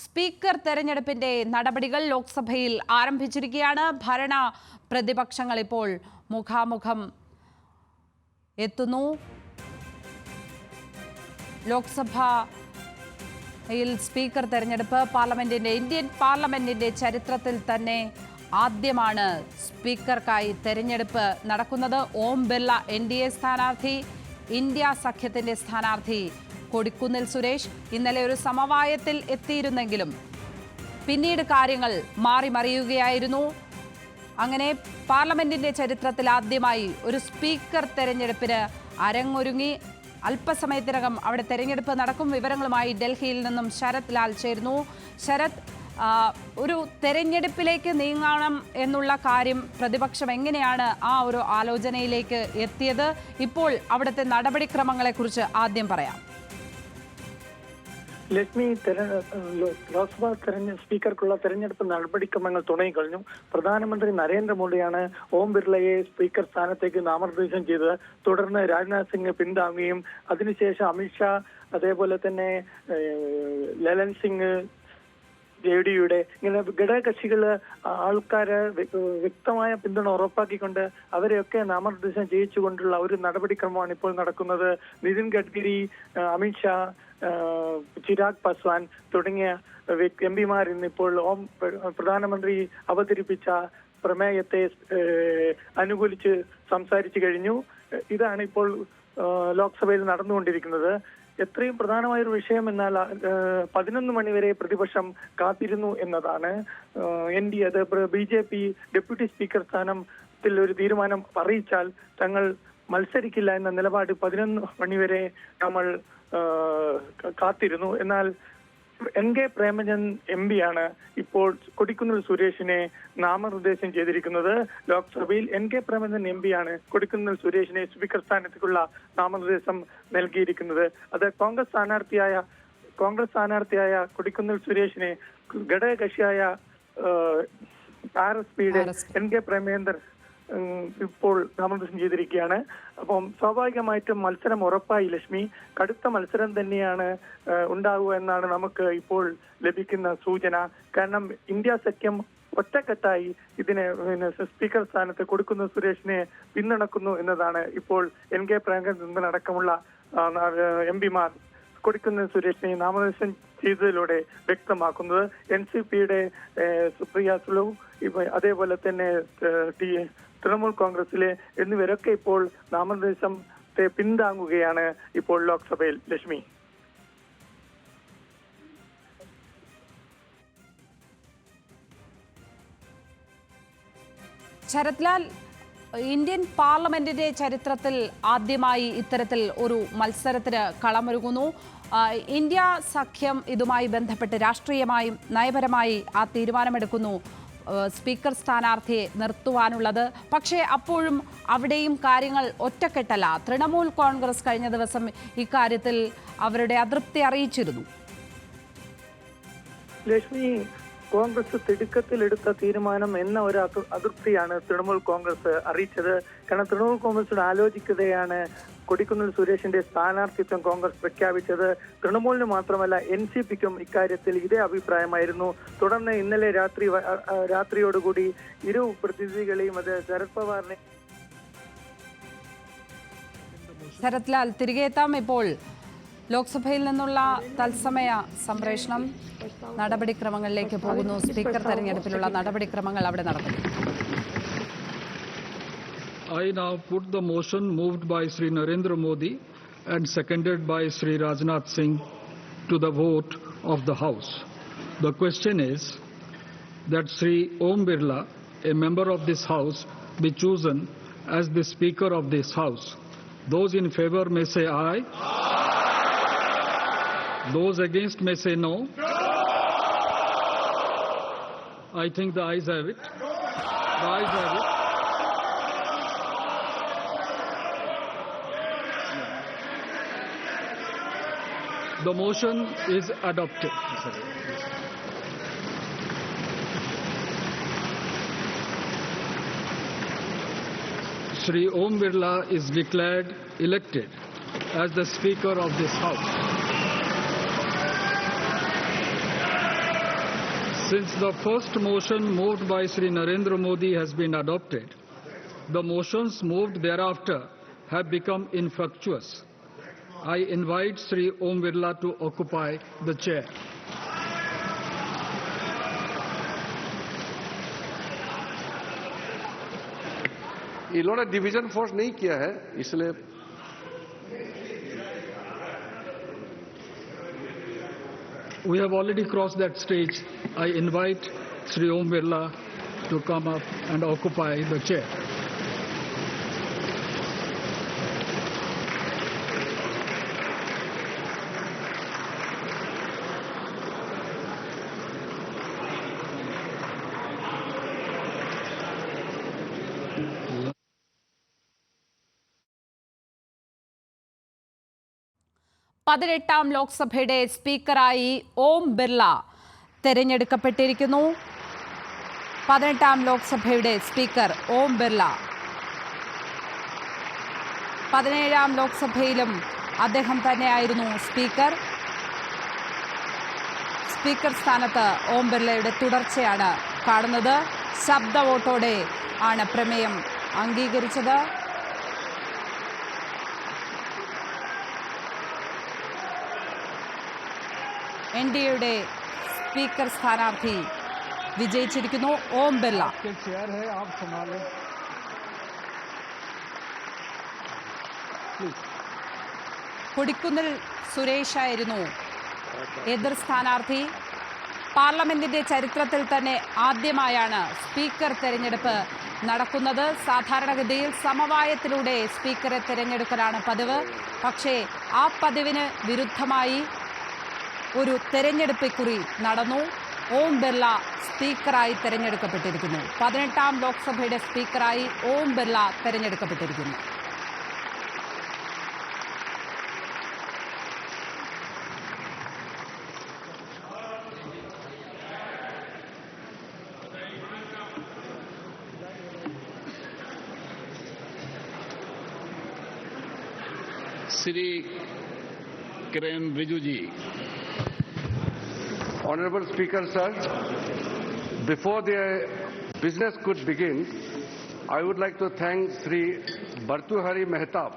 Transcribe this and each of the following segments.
Speaker തെരഞ്ഞെടുപ്പിന്റെ നടപടികൾ ലോക്സഭയിൽ ആരംഭിച്ചിരിക്കുകയാണ്. ഭരണ പ്രതിപക്ഷങ്ങൾ ഇപ്പോൾ മുഖാമുഖം എത്തുന്നു. ലോക്സഭയിൽ സ്പീക്കർ തെരഞ്ഞെടുപ്പ് ഇന്ത്യൻ പാർലമെന്റിന്റെ ചരിത്രത്തിൽ തന്നെ ആദ്യമാണ് സ്പീക്കർക്കായി തെരഞ്ഞെടുപ്പ് നടക്കുന്നത്. ഓം ബിർള NDA സ്ഥാനാർത്ഥി, ഇന്ത്യ സഖ്യത്തിന്റെ സ്ഥാനാർത്ഥി കൊടിക്കുന്നിൽ സുരേഷ് ഇന്നലെ ഒരു സമവായത്തിൽ എത്തിയിരുന്നെങ്കിലും പിന്നീട് കാര്യങ്ങൾ മാറിമറിയുകയായിരുന്നു. അങ്ങനെ പാർലമെന്റിന്റെ ചരിത്രത്തിൽ ആദ്യമായി ഒരു സ്പീക്കർ തെരഞ്ഞെടുപ്പിന് അരങ്ങൊരുങ്ങി. അല്പസമയത്തിനകം അവിടെ തെരഞ്ഞെടുപ്പ് നടക്കും. വിവരങ്ങളുമായി ഡൽഹിയിൽ നിന്നും ശരത് ലാൽ ചേരുന്നു. ശരത്, ഒരു തെരഞ്ഞെടുപ്പിലേക്ക് നീങ്ങണം എന്നുള്ള കാര്യം പ്രതിപക്ഷം എങ്ങനെയാണ് ആ ഒരു ആലോചനയിലേക്ക് എത്തിയത്? ഇപ്പോൾ അവിടുത്തെ നടപടിക്രമങ്ങളെക്കുറിച്ച് ആദ്യം പറയാം. ലക്ഷ്മി, ലോക്സഭാ സ്പീക്കർക്കുള്ള തെരഞ്ഞെടുപ്പ് നടപടിക്രമങ്ങൾ തുടങ്ങിക്കഴിഞ്ഞു. പ്രധാനമന്ത്രി നരേന്ദ്രമോദിയാണ് ഓം ബിർളയെ സ്പീക്കർ സ്ഥാനത്തേക്ക് നാമനിർദ്ദേശം ചെയ്തത്. തുടർന്ന് രാജ്നാഥ് സിംഗ് പിന്താങ്ങുകയും അതിനുശേഷം അമിത്ഷാ, അതേപോലെ തന്നെ ലലൻ സിംഗ്, JDയുടെ ഇങ്ങനെ ഘടകകക്ഷികള് ആൾക്കാര് വ്യക്തമായ പിന്തുണ ഉറപ്പാക്കിക്കൊണ്ട് അവരെയൊക്കെ നാമനിർദ്ദേശം ചെയ്യിച്ചുകൊണ്ടുള്ള ഒരു നടപടിക്രമമാണ് ഇപ്പോൾ നടക്കുന്നത്. നിതിൻ ഗഡ്കരി, അമിത്ഷാ, ചിരാഗ് പാസ്വാൻ തുടങ്ങിയ MP-മാർ ഇന്നിപ്പോൾ പ്രധാനമന്ത്രി അവതരിപ്പിച്ച പ്രമേയത്തെ അനുകൂലിച്ച് സംസാരിച്ചു കഴിഞ്ഞു. ഇതാണ് ഇപ്പോൾ ലോക്സഭയിൽ നടന്നുകൊണ്ടിരിക്കുന്നത്. എത്രയും പ്രധാനമായൊരു വിഷയം എന്നാൽ 11 മണിവരെ പ്രതിപക്ഷം കാത്തിരുന്നു എന്നതാണ്. NDA, അത് BJP ഡെപ്യൂട്ടി സ്പീക്കർ സ്ഥാനത്തിൽ ഒരു തീരുമാനം അറിയിച്ചാൽ തങ്ങൾ മത്സരിക്കില്ല എന്ന നിലപാട് 11 മണിവരെ നമ്മൾ കാത്തിരുന്നു. എന്നാൽ NK പ്രേമചന്ദ് MP-യാണ് ഇപ്പോൾ കൊടിക്കുന്നിൽ സുരേഷിനെ നാമനിർദ്ദേശം ചെയ്തിരിക്കുന്നത്. ലോക്സഭയിൽ NK പ്രേമചന്ദ് MP-യാണ് കൊടിക്കുന്നിൽ സുരേഷിനെ സ്പീക്കർ സ്ഥാനത്തേക്കുള്ള നാമനിർദ്ദേശം നൽകിയിരിക്കുന്നത്. അത് കോൺഗ്രസ് സ്ഥാനാർത്ഥിയായ കൊടിക്കുന്നിൽ സുരേഷിനെ ഘടകകക്ഷിയായ RSPയുടെ NK പ്രേമചന്ദ് ഇപ്പോൾ നാമനിർദ്ദേശം ചെയ്തിരിക്കുകയാണ്. അപ്പം സ്വാഭാവികമായിട്ടും മത്സരം ഉറപ്പായി ലക്ഷ്മി. കടുത്ത മത്സരം തന്നെയാണ് ഉണ്ടാവുക എന്നാണ് നമുക്ക് ഇപ്പോൾ ലഭിക്കുന്ന സൂചന. കാരണം ഇന്ത്യ സഖ്യം ഒറ്റക്കെട്ടായി ഇതിനെ സ്പീക്കർ സ്ഥാനത്ത് കൊടുക്കുന്ന സുരേഷിനെ പിന്തുണക്കുന്നു എന്നതാണ് ഇപ്പോൾ NK പ്രേമചന്ദ് അടക്കമുള്ള MP-മാർ കൊടുക്കുന്ന സുരേഷിനെ നാമനിർദ്ദേശം ചെയ്തതിലൂടെ വ്യക്തമാക്കുന്നത്. NCPയുടെ സുപ്രിയ സുലു, അതേപോലെ തന്നെ തൃണമൂൽ കോൺഗ്രസിലെ എന്നിവരൊക്കെ ഇപ്പോൾ നാമനിർദ്ദേശത്തെ പിന്താങ്ങുകയാണ് ഇപ്പോൾ ലോക്സഭയിൽ ലക്ഷ്മി. ശരത് ലാൽ, ഇന്ത്യൻ പാർലമെന്റിന്റെ ചരിത്രത്തിൽ ആദ്യമായി ഇത്തരത്തിൽ ഒരു മത്സരത്തിന് കളമൊരുങ്ങുന്നു. ഇന്ത്യ സഖ്യം ഇതുമായി ബന്ധപ്പെട്ട് രാഷ്ട്രീയമായും നയപരമായി ആ തീരുമാനമെടുക്കുന്നു സ്പീക്കർ സ്ഥാനാർത്ഥിയെ നിർത്തുവാനുള്ളത്. പക്ഷേ അപ്പോഴും അവിടെയും കാര്യങ്ങൾ ഒറ്റക്കെട്ടല്ല. തൃണമൂൽ കോൺഗ്രസ് കഴിഞ്ഞ ദിവസം ഇക്കാര്യത്തിൽ അവരുടെ അതൃപ്തി അറിയിച്ചിരുന്നു. ലക്ഷ്മി, കോൺഗ്രസ് തിടുക്കത്തിലെടുത്ത തീരുമാനം എന്ന ഒരു അതൃപ്തിയാണ് തൃണമൂൽ കോൺഗ്രസ് അറിയിച്ചത്. കാരണം തൃണമൂൽ കോൺഗ്രസിനോട് ആലോചിക്കുകയാണ് കൊടിക്കുന്നിൽ സുരേഷിന്റെ സ്ഥാനാർത്ഥിത്വം കോൺഗ്രസ് പ്രഖ്യാപിച്ചത്. തൃണമൂലിന് മാത്രമല്ല NCPക്കും ഇക്കാര്യത്തിൽ ഇതേ അഭിപ്രായമായിരുന്നു. തുടർന്ന് ഇന്നലെ രാത്രിയോടുകൂടി ഇരു പ്രതിനിധികളെയും, അത് ശരത് പവാറിനെ. ശരത് ലാൽ, തിരികെ എത്താം. ഇപ്പോൾ ലോക്സഭയിൽ നിന്നുള്ള തത്സമയ സംപ്രേഷണം നടപടിക്രമങ്ങളിലേക്ക് പോകുന്നു. സ്പീക്കർ തെരഞ്ഞെടുപ്പിലുള്ള നടപടിക്രമങ്ങൾ അവിടെ നടക്കുന്നു. I now put the motion moved by Sri Narendra Modi and seconded by Sri Rajnath Singh to the vote of the House. The question is that Sri Om Birla, a member of this House, be chosen as the Speaker of this House. Those in favor may say aye. Those against may say no. I think the ayes have it. The ayes have it. The motion is adopted. Shri Om Birla is declared elected as the Speaker of this House. Since the first motion moved by Sri Narendra Modi has been adopted, the motions moved thereafter have become infructuous. I invite Sri Om Birla to occupy the chair. इन्होंने division force नहीं किया है, इसलिए We have already crossed that stage. I invite Sri Om Birla to come up and occupy the chair. പതിനെട്ടാം ലോക്സഭയുടെ സ്പീക്കറായി Om Birla തെരഞ്ഞെടുക്കപ്പെട്ടിരിക്കുന്നു. 18ാം ലോക്സഭയുടെ speaker Om Birla. 17ാം ലോക്സഭയിലും അദ്ദേഹം തന്നെയായിരുന്നു speaker. Speaker സ്ഥാനത്ത് ഓം ബിർളയുടെ തുടർച്ചയാണ് കാണുന്നത്. ശബ്ദ വോട്ടോടെ ആണ് പ്രമേയം അംഗീകരിച്ചത്. എൻഡിഎയുടെ സ്പീക്കർ സ്ഥാനാർത്ഥി വിജയിച്ചിരിക്കുന്നു. ഓം ബിർള. കൊടിക്കുന്നിൽ സുരേഷായിരുന്നു എതിർ സ്ഥാനാർത്ഥി. പാർലമെന്റിന്റെ ചരിത്രത്തിൽ തന്നെ ആദ്യമായാണ് സ്പീക്കർ തെരഞ്ഞെടുപ്പ് നടക്കുന്നത്. സാധാരണഗതിയിൽ സമവായത്തിലൂടെ സ്പീക്കറെ തെരഞ്ഞെടുക്കലാണ് പതിവ്. പക്ഷേ ആ പതിവിന് വിരുദ്ധമായി ഒരു തെരഞ്ഞെടുപ്പ് ഇക്കുറി നടന്നു. ഓം ബിർള സ്പീക്കറായി തെരഞ്ഞെടുക്കപ്പെട്ടിരിക്കുന്നു. 18ാം ലോക്സഭയുടെ സ്പീക്കറായി ഓം ബിർള തെരഞ്ഞെടുക്കപ്പെട്ടിരിക്കുന്നു. श्री किरेन रिजिजू जी. Honorable Speaker, sir, before the business could begin, I would like to thank Sri Bhartruhari Mehtab,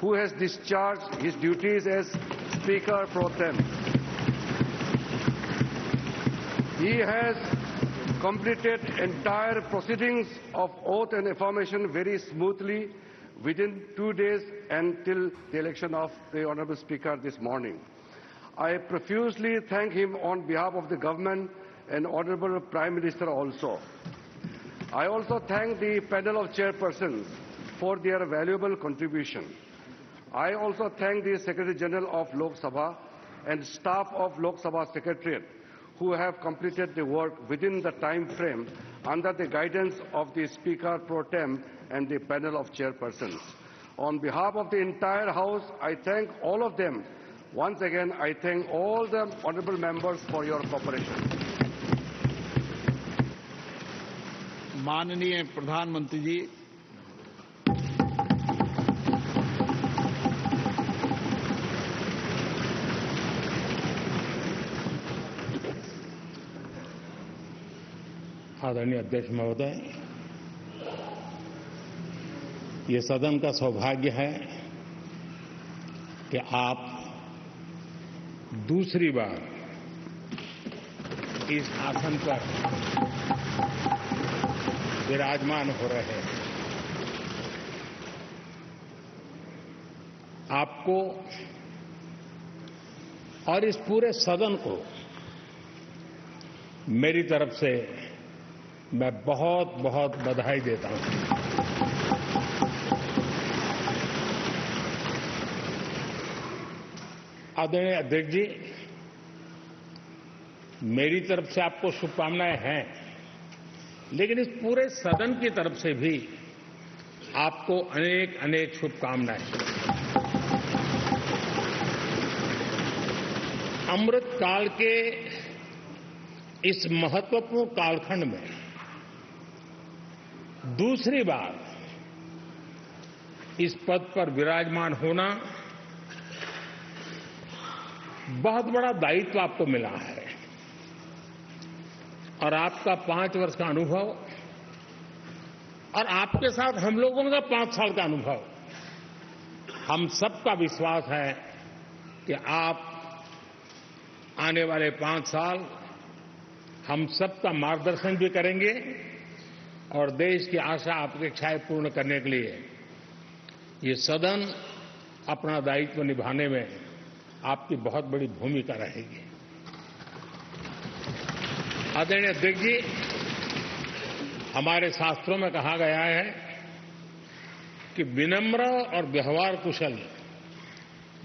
who has discharged his duties as Speaker pro tem. He has completed entire proceedings of oath and affirmation very smoothly within 2 days until the election of the Honorable Speaker this morning. I profusely thank him on behalf of the government and Honorable Prime Minister also. I also thank the panel of chairpersons for their valuable contribution. I also thank the Secretary General of Lok Sabha and staff of Lok Sabha Secretariat who have completed the work within the time frame under the guidance of the Speaker pro tem and the panel of chairpersons. On behalf of the entire House, I thank all of them. Once again, I thank all the honorable members for your cooperation. माननीय प्रधानमंत्री जी, आदरणीय अध्यक्ष महोदय, ये सदन का सौभाग्य है कि आप दूसरी बार इस आसन पर विराजमान हो रहे हैं। आपको और इस पूरे सदन को मेरी तरफ से मैं बहुत बहुत बधाई देता हूं। आदरणीय अध्यक्ष जी, मेरी तरफ से आपको शुभकामनाएं हैं, लेकिन इस पूरे सदन की तरफ से भी आपको अनेक अनेक शुभकामनाएं। अमृत काल के इस महत्वपूर्ण कालखंड में दूसरी बार इस पद पर विराजमान होना बहुत बड़ा दायित्व आपको मिला है। और आपका 5 वर्ष का अनुभव और आपके साथ हम लोगों का 5 साल का अनुभव, हम सबका विश्वास है कि आप आने वाले 5 साल हम सबका मार्गदर्शन भी करेंगे और देश की आशा अपेक्षाएं पूर्ण करने के लिए ये सदन अपना दायित्व निभाने में आपकी बहुत बड़ी भूमिका रहेगी। आदरणीय अध्यक्ष जी, हमारे शास्त्रों में कहा गया है कि विनम्र और व्यवहार कुशल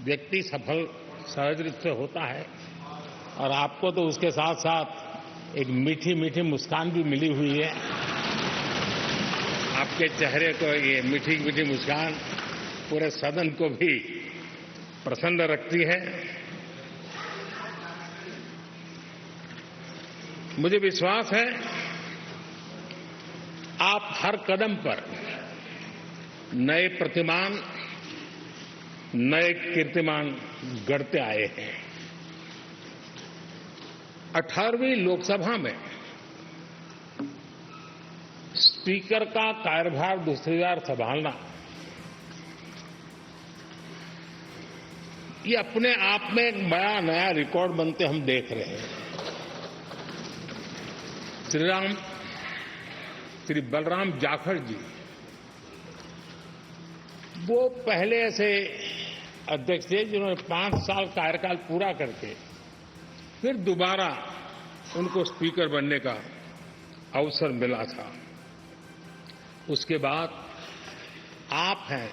व्यक्ति सफल सहज रूप से होता है, और आपको तो उसके साथ साथ एक मीठी मीठी मुस्कान भी मिली हुई है। आपके चेहरे को ये मीठी मीठी मुस्कान पूरे सदन को भी प्रसन्न रखती है। मुझे विश्वास है आप हर कदम पर नए प्रतिमान, नए कीर्तिमान गढ़ते आए हैं। 18वीं लोकसभा में स्पीकर का कार्यभार दूसरी बार संभालना, ये अपने आप में एक बड़ा नया रिकॉर्ड बनते हम देख रहे हैं। श्री बलराम जाखड़ जी, वो पहले ऐसे अध्यक्ष थे जिन्होंने 5 साल कार्यकाल पूरा करके फिर दोबारा उनको स्पीकर बनने का अवसर मिला था। उसके बाद आप हैं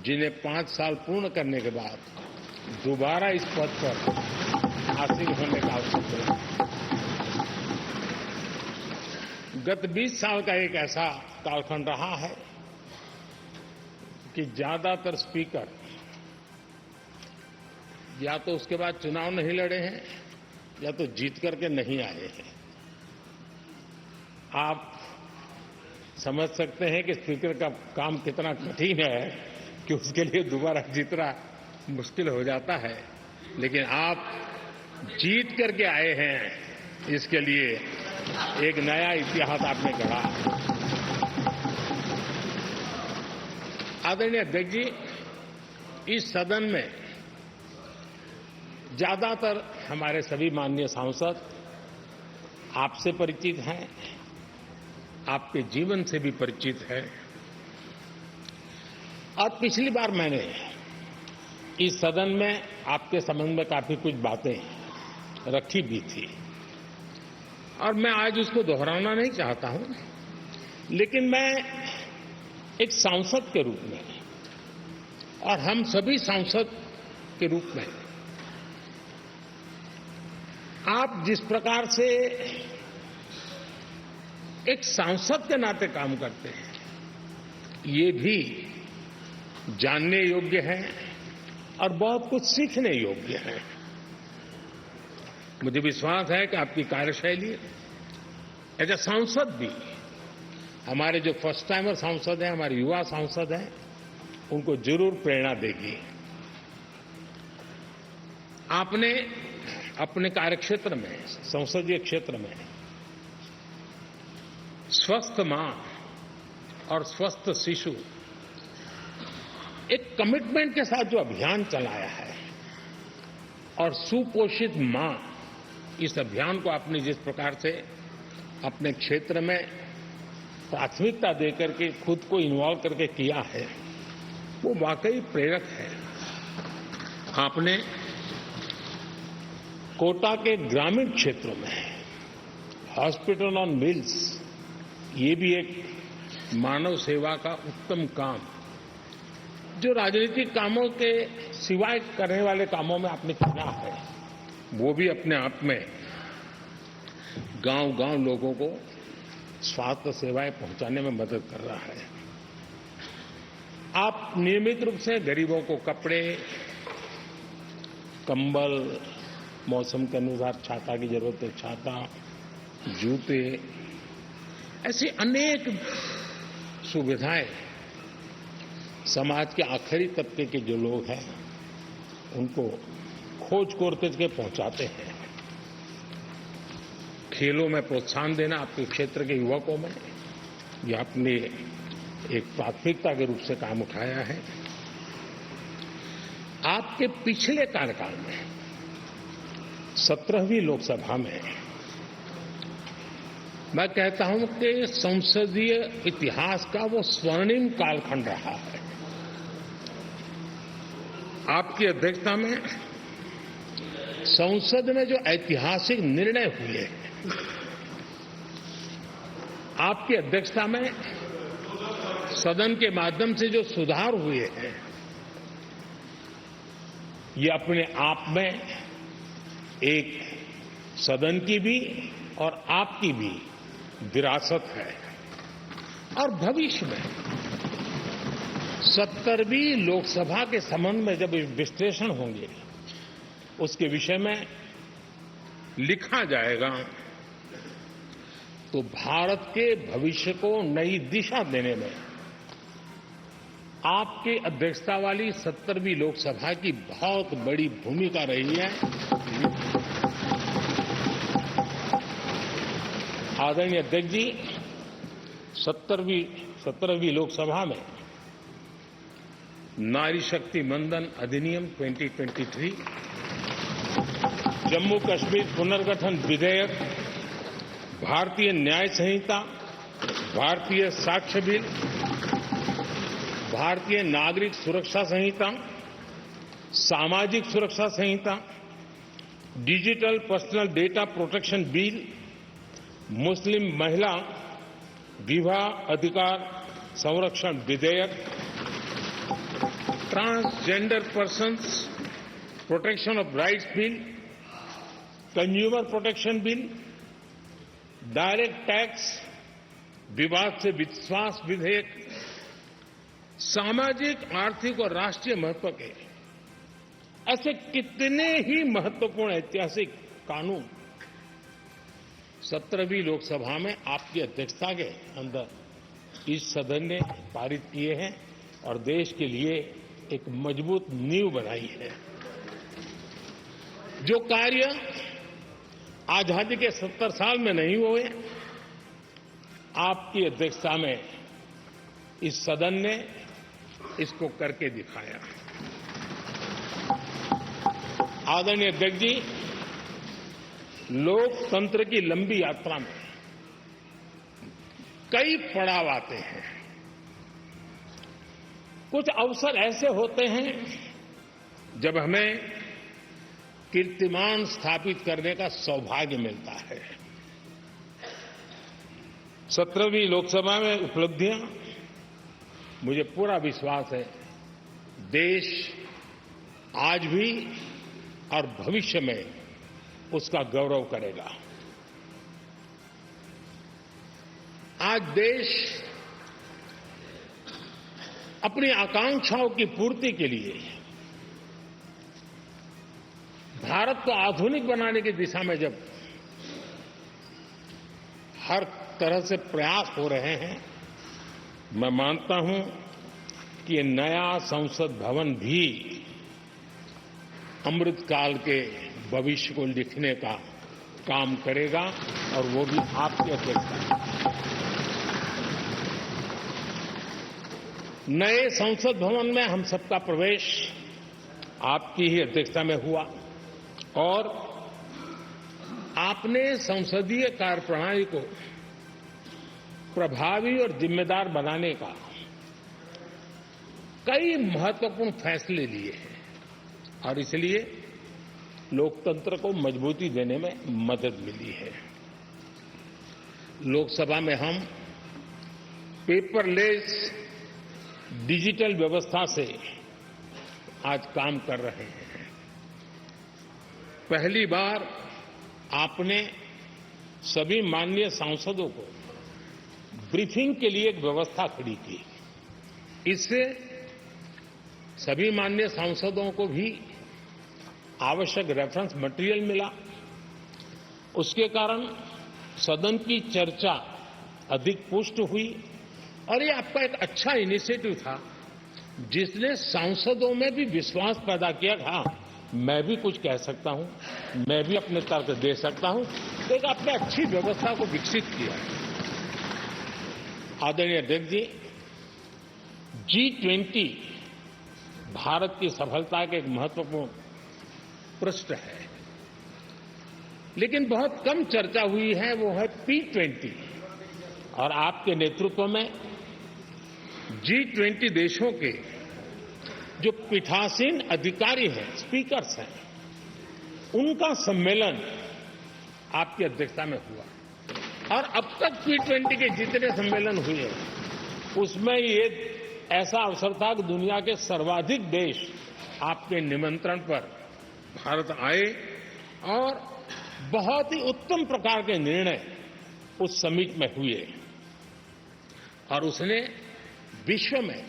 जिन्हें 5 साल पूर्ण करने के बाद दोबारा इस पद पर आसीन होने का अवसर मिला। गत 20 साल का एक ऐसा कालखंड रहा है कि ज्यादातर स्पीकर या तो उसके बाद चुनाव नहीं लड़े हैं या तो जीत करके नहीं आए हैं। आप समझ सकते हैं कि स्पीकर का काम कितना कठिन है कि उसके लिए दोबारा जीतना मुश्किल हो जाता है, लेकिन आप जीत करके आए हैं, इसके लिए एक नया इतिहास आपने गढ़ा। आदरणीय अध्यक्ष जी, इस सदन में ज्यादातर हमारे सभी माननीय सांसद आपसे परिचित हैं, आपके जीवन से भी परिचित है। और पिछली बार मैंने इस सदन में आपके संबंध में काफी कुछ बातें रखी भी थी और मैं आज उसको दोहराना नहीं चाहता हूं, लेकिन मैं एक सांसद के रूप में और हम सभी सांसद के रूप में आप जिस प्रकार से एक सांसद के नाते काम करते हैं, ये भी जानने योग्य है और बहुत कुछ सीखने योग्य है। मुझे विश्वास है कि आपकी कार्यशैली एज ए सांसद भी हमारे जो फर्स्ट टाइमर सांसद हैं, हमारे युवा सांसद हैं, उनको जरूर प्रेरणा देगी। आपने अपने कार्यक्षेत्र में, संसदीय क्षेत्र में स्वस्थ मां और स्वस्थ शिशु एक कमिटमेंट के साथ जो अभियान चलाया है और सुपोषित मां, इस अभियान को आपने जिस प्रकार से अपने क्षेत्र में प्राथमिकता देकर के खुद को इन्वॉल्व करके किया है, वो वाकई प्रेरक है। आपने कोटा के ग्रामीण क्षेत्रों में हॉस्पिटल ऑन व्हील्स, ये भी एक मानव सेवा का उत्तम काम, जो राजनीतिक कामों के सिवाय करने वाले कामों में आपने किया है, वो भी अपने आप में गांव-गांव लोगों को स्वास्थ्य सेवाएं पहुंचाने में मदद कर रहा है। आप नियमित रूप से गरीबों को कपड़े, कंबल, मौसम के अनुसार छाता की जरूरत है छाता, जूते, ऐसी अनेक सुविधाएं समाज के आखिरी तबके के जो लोग हैं उनको खोज करके पहुंचाते हैं। खेलों में प्रोत्साहन देना आपके क्षेत्र के युवकों में, यह आपने एक प्राथमिकता के रूप से काम उठाया है। आपके पिछले कार्यकाल में 17वीं लोकसभा में मैं कहता हूं कि संसदीय इतिहास का वो स्वर्णिम कालखंड रहा है। आपकी अध्यक्षता में संसद में जो ऐतिहासिक निर्णय हुए हैं, आपकी अध्यक्षता में सदन के माध्यम से जो सुधार हुए हैं, ये अपने आप में एक सदन की भी और आपकी भी विरासत है। और भविष्य में 70वीं लोकसभा के संबंध में जब विश्लेषण होंगे, उसके विषय में लिखा जाएगा तो भारत के भविष्य को नई दिशा देने में आपकी अध्यक्षता वाली 70वीं लोकसभा की बहुत बड़ी भूमिका रही है। आदरणीय अध्यक्ष जी, 17वीं लोकसभा में नारी शक्ति मंदन अधिनियम 2023, जम्मू कश्मीर पुनर्गठन विधेयक, भारतीय न्याय संहिता, भारतीय साक्ष्य बिल, भारतीय नागरिक सुरक्षा संहिता, सामाजिक सुरक्षा संहिता, digital personal data protection bill, मुस्लिम महिला विवाह अधिकार संरक्षण विधेयक, transgender persons protection of rights bill, consumer protection bill, direct tax, विवाद से विश्वास विधेयक, सामाजिक, आर्थिक और राष्ट्रीय महत्व के ऐसे कितने ही महत्वपूर्ण ऐतिहासिक कानून 17वीं लोकसभा में आपकी अध्यक्षता के अंदर इस सदन ने पारित किए हैं और देश के लिए एक मजबूत नींव बनाई है। जो कार्य आजादी के 70 साल में नहीं हुए, आपकी अध्यक्षता में इस सदन ने इसको करके दिखाया। आदरणीय अध्यक्ष जी, लोकतंत्र की लंबी यात्रा में कई पड़ाव आते हैं। कुछ अवसर ऐसे होते हैं जब हमें कीर्तिमान स्थापित करने का सौभाग्य मिलता है। 17वीं लोकसभा में उपलब्धियां, मुझे पूरा विश्वास है देश आज भी और भविष्य में उसका गौरव करेगा। आज देश अपनी आकांक्षाओं की पूर्ति के लिए भारत को आधुनिक बनाने की दिशा में जब हर तरह से प्रयास हो रहे हैं, मैं मानता हूं कि ये नया संसद भवन भी अमृतकाल के भविष्य को लिखने का काम करेगा और वो भी आपकी अध्यक्षता में। नए संसद भवन में हम सबका प्रवेश आपकी ही अध्यक्षता में हुआ और आपने संसदीय कार्यप्रणाली को प्रभावी और जिम्मेदार बनाने का कई महत्वपूर्ण फैसले लिए हैं और इसलिए लोकतंत्र को मजबूती देने में मदद मिली है। लोकसभा में हम पेपरलेस डिजिटल व्यवस्था से आज काम कर रहे हैं। पहली बार आपने सभी माननीय सांसदों को ब्रीफिंग के लिए एक व्यवस्था खड़ी की। इससे सभी माननीय सांसदों को भी आवश्यक रेफरेंस मटेरियल मिला। उसके कारण सदन की चर्चा अधिक पुष्ट हुई और ये आपका एक अच्छा इनिशिएटिव था जिसने सांसदों में भी विश्वास पैदा किया। हाँ, मैं भी कुछ कह सकता हूं, मैं भी अपने तर्क दे सकता हूं एक आपने अच्छी व्यवस्था को विकसित किया है। आदरणीय अध्यक्ष जी, G20 भारत की सफलता का एक महत्वपूर्ण पृष्ठ है, लेकिन बहुत कम चर्चा हुई है, वो है P20। और आपके नेतृत्व में G20 देशों के जो पीठासीन अधिकारी हैं, स्पीकर्स हैं, उनका सम्मेलन आपकी अध्यक्षता में हुआ। और अब तक P20 के जितने सम्मेलन हुए उसमें ये ऐसा अवसर था कि दुनिया के सर्वाधिक देश आपके निमंत्रण पर भारत आए और बहुत ही उत्तम प्रकार के निर्णय उस समिट में हुए और उसने विश्व में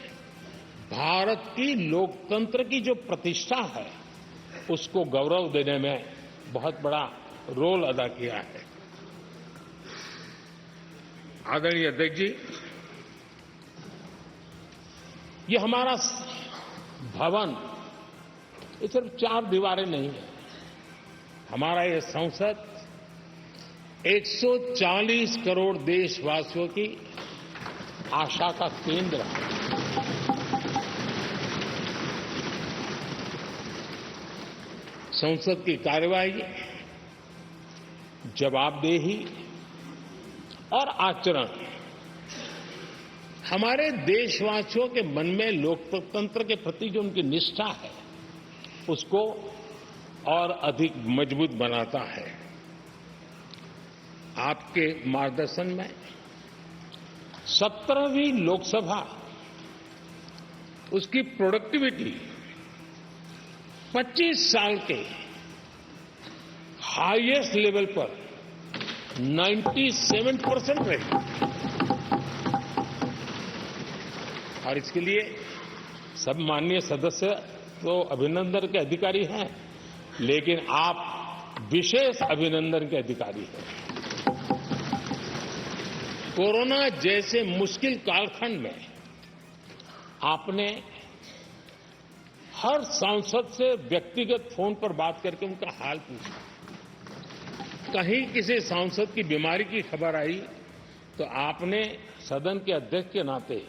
भारत की लोकतंत्र की जो प्रतिष्ठा है उसको गौरव देने में बहुत बड़ा रोल अदा किया है। आदरणीय अध्यक्ष जी, ये हमारा भवन ये सिर्फ 4 दीवारें नहीं है। हमारा ये संसद 140 करोड़ देशवासियों की आशा का केंद्र है। संसद की कार्यवाही, जवाबदेही और आचरण हमारे देशवासियों के मन में लोकतंत्र के प्रति जो उनकी निष्ठा है उसको और अधिक मजबूत बनाता है। आपके मार्गदर्शन में 17वीं लोकसभा उसकी प्रोडक्टिविटी 25 साल के हाईएस्ट लेवल पर 97% रही और इसके लिए सब माननीय सदस्य तो अभिनंदन के अधिकारी हैं, लेकिन आप विशेष अभिनंदन के अधिकारी हैं। कोरोना जैसे मुश्किल कालखंड में आपने हर सांसद से व्यक्तिगत फोन पर बात करके उनका हाल पूछा। कहीं किसी सांसद की बीमारी की खबर आई तो आपने सदन के अध्यक्ष के नाते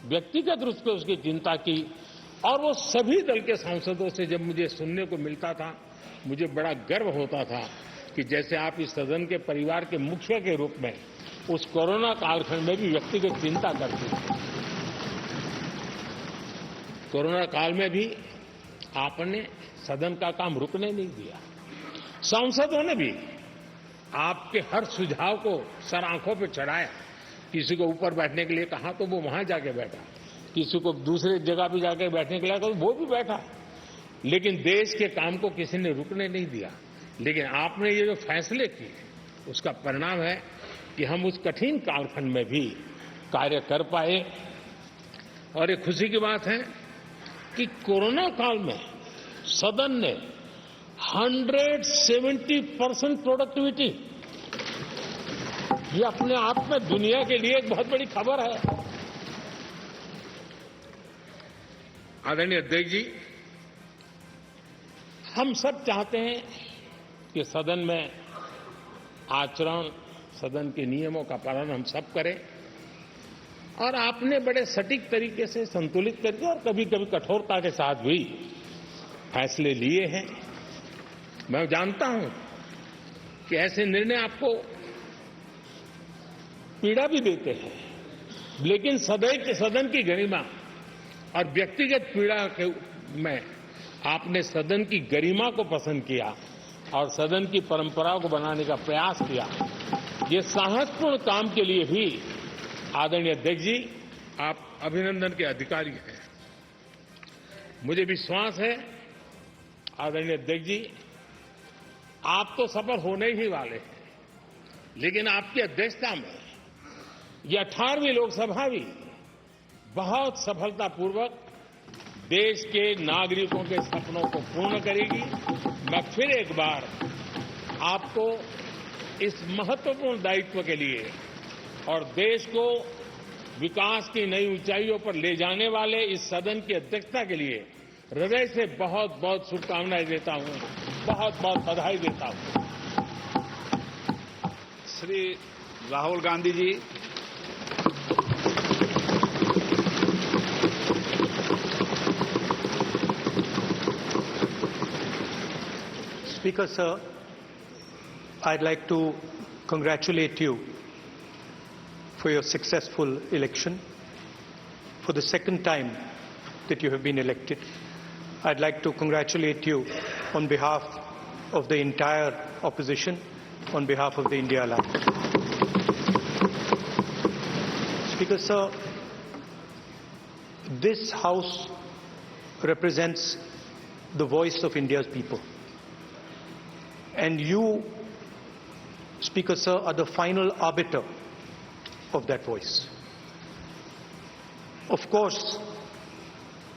व्यक्तिगत रूप से उसकी चिंता की और वो सभी दल के सांसदों से जब मुझे सुनने को मिलता था मुझे बड़ा गर्व होता था कि जैसे आप इस सदन के परिवार के मुखिया के रूप में उस कोरोना कालखंड में भी व्यक्तिगत चिंता करते थे। कोरोना काल में भी आपने सदन का काम रुकने नहीं दिया। सांसदों ने भी आपके हर सुझाव को सर आंखों पर चढ़ाया। किसी को ऊपर बैठने के लिए कहा तो वो वहां जाके बैठा, किसी को दूसरे जगह पे जाके बैठने के लिए कहा तो वो भी बैठा, लेकिन देश के काम को किसी ने रुकने नहीं दिया। लेकिन आपने ये जो फैसले किए उसका परिणाम है कि हम उस कठिन कालखंड में भी कार्य कर पाए। और ये खुशी की बात है कि कोरोना काल में सदन ने 170% प्रोडक्टिविटी, ये अपने आप में दुनिया के लिए एक बहुत बड़ी खबर है। आदरणीय अध्यक्ष जी, हम सब चाहते हैं कि सदन में आचरण, सदन के नियमों का पालन हम सब करें और आपने बड़े सटीक तरीके से संतुलित करके और कभी कभी कठोरता के साथ भी फैसले लिए हैं। मैं जानता हूं कि ऐसे निर्णय आपको पीड़ा भी देते हैं, लेकिन सदैव सदन की गरिमा और व्यक्तिगत पीड़ा के में आपने सदन की गरिमा को पसंद किया और सदन की परंपराओं को बनाने का प्रयास किया। ये साहसपूर्ण काम के लिए भी आदरणीय अध्यक्ष जी आप अभिनंदन के अधिकारी हैं। मुझे विश्वास है आदरणीय अध्यक्ष जी आप तो सफल होने ही वाले हैं, लेकिन आपकी अध्यक्षता में यह 18वीं लोकसभा भी बहुत सफलतापूर्वक देश के नागरिकों के सपनों को पूर्ण करेगी। मैं फिर एक बार आपको इस महत्वपूर्ण दायित्व के लिए और देश को विकास की नई ऊंचाइयों पर ले जाने वाले इस सदन की अध्यक्षता के लिए हृदय से बहुत बहुत शुभकामनाएं देता हूं, बहुत बहुत बधाई देता हूं। Shri Rahul Gandhi ji, Speaker, sir, I'd like to congratulate you for your successful election. For the second time that you have been elected, I'd like to congratulate you on behalf of the entire opposition, on behalf of the India Alliance. Speaker, sir, this House represents the voice of India's people. And you, Speaker, sir, are the final arbiter of that voice. Of course,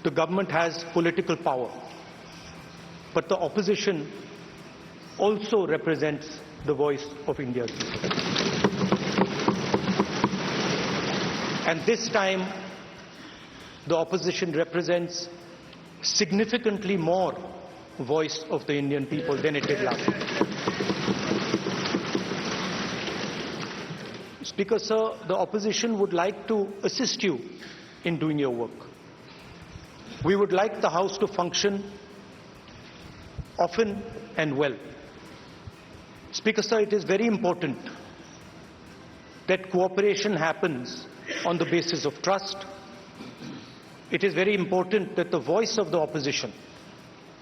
the government has political power, but the opposition also represents the voice of India's people. And this time, the opposition represents significantly more voice of the Indian people than it did last time. Speaker, sir, the opposition would like to assist you in doing your work. We would like the House to function often and well. Speaker, sir, it is very important that cooperation happens on the basis of trust. It is very important that the voice of the opposition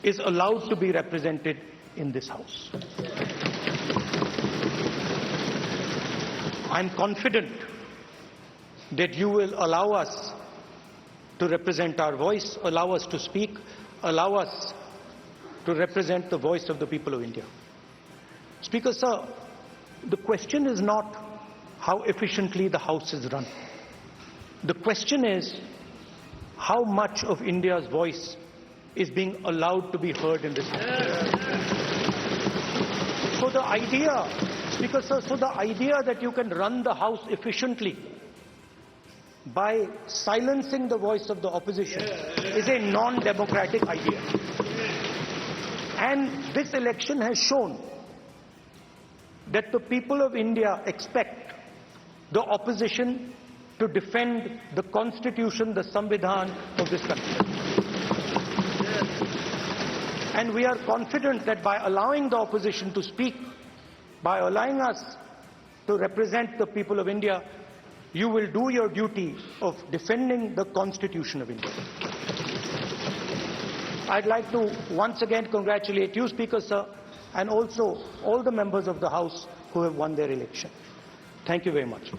is allowed to be represented in this House. I'm confident that you will allow us to represent our voice, allow us to speak, allow us to represent the voice of the people of India. Speaker, sir, the question is not how efficiently the House is run. The question is how much of India's voice is being allowed to be heard in this House. So the idea, Speaker, sir, so the idea that you can run the House efficiently by silencing the voice of the opposition is a non-democratic idea. And this election has shown that the people of India expect the opposition to defend the Constitution, the Samvidhan of this country. And we are confident that by allowing the opposition to speak, by allowing us to represent the people of India, you will do your duty of defending the Constitution of India. I'd like to once again congratulate you, Speaker, sir, and also all the members of the House who have won their election. Thank you very much.